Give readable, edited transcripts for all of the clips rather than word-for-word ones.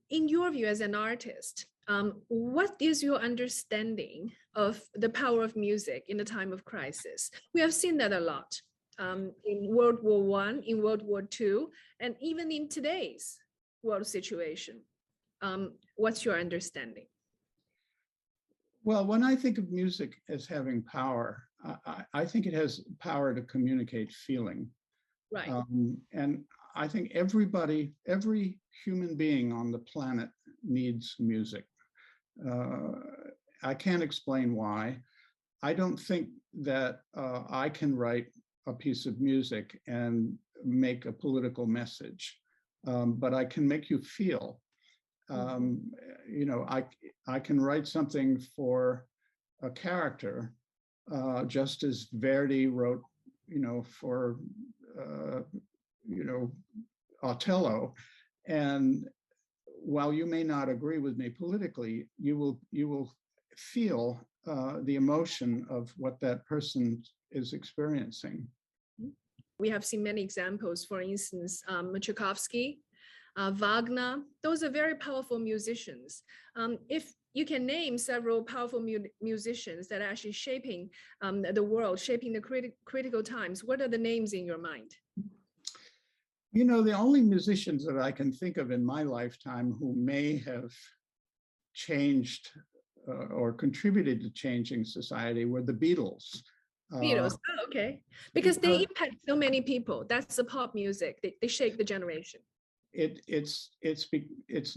in your view as an artist, what is your understanding of the power of music in the time of crisis? We have seen that a lot in World War I, in World War II, and even in today's world situation. What's your understanding? Well, when I think of music as having power, I think it has power to communicate feeling. Right. And I think every human being on the planet needs music. I can't explain why. I don't think that I can write a piece of music and make a political message, but I can make you feel. You know, I can write something for a character, just as Verdi wrote, you know, for you know, Othello. And while you may not agree with me politically, you will feel the emotion of what that person is experiencing. We have seen many examples, for instance, Tchaikovsky, Wagner. Those are very powerful musicians. If you can name several powerful musicians that are actually shaping the world, shaping the critical times, what are the names in your mind? You know, the only musicians that I can think of in my lifetime who may have changed or contributed to changing society were the Beatles. Beatles, oh, okay. Because they impact so many people. That's the pop music. They shape the generation. It's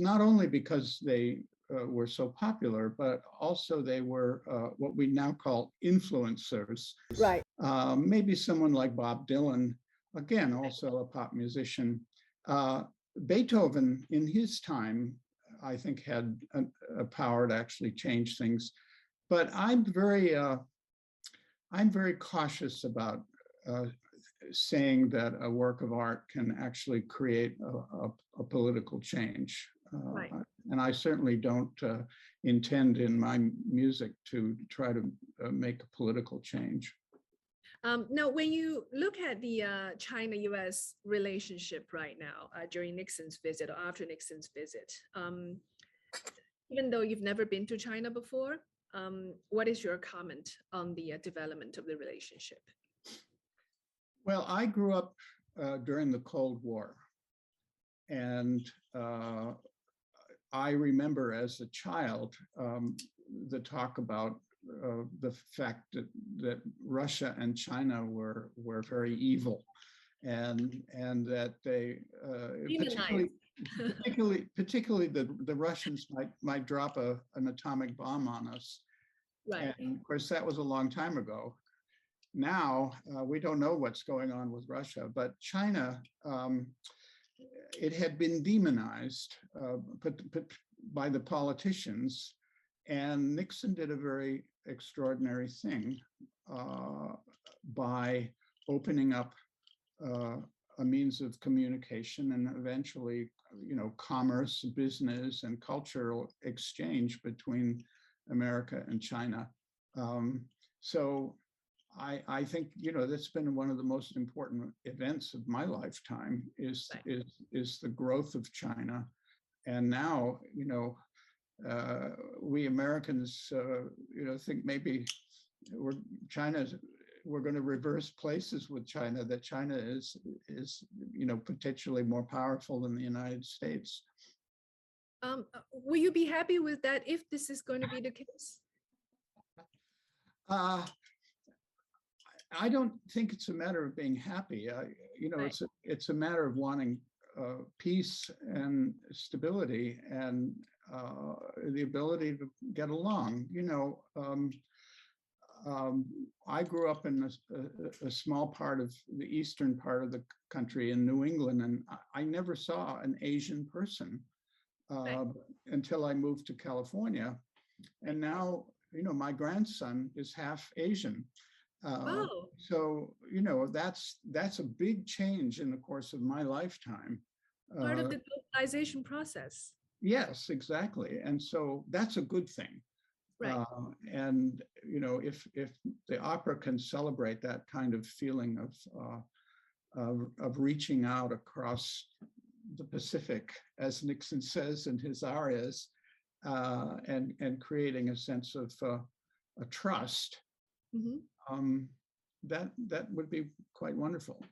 not only because they were so popular, but also they were what we now call influencers. Right. Maybe someone like Bob Dylan, again, also a pop musician. Beethoven, in his time, I think had a power to actually change things. But I'm very cautious about saying that a work of art can actually create a political change. Right. And I certainly don't intend in my music to try to make a political change. Now, when you look at the China-US relationship right now during Nixon's visit or after Nixon's visit, even though you've never been to China before, what is your comment on the development of the relationship? Well, I grew up during the Cold War, and I remember as a child the talk about the fact that Russia and China were very evil, and that they particularly the Russians might drop an atomic bomb on us. Right. And of course, that was a long time ago. Now, we don't know what's going on with Russia, but China, it had been demonized by the politicians, and Nixon did a very extraordinary thing by opening up a means of communication and eventually, you know, commerce, business, and cultural exchange between America and China. So I think, you know, that's been one of the most important events of my lifetime is the growth of China. And now, you know, we Americans, you know, think maybe we're going to reverse places with China, that China is, you know, potentially more powerful than the United States. Will you be happy with that if this is going to be the case? I don't think it's a matter of being happy. You know, right. It's a matter of wanting peace and stability and the ability to get along. You know, I grew up in a small part of the eastern part of the country in New England, and I never saw an Asian person until I moved to California. And now, you know, my grandson is half Asian. So, you know, that's a big change in the course of my lifetime. Part of the globalization process. Yes, exactly. And so that's a good thing. Right. And, you know, if the opera can celebrate that kind of feeling of reaching out across the Pacific, as Nixon says in his arias, and creating a sense of a trust, Mhm. that would be quite wonderful.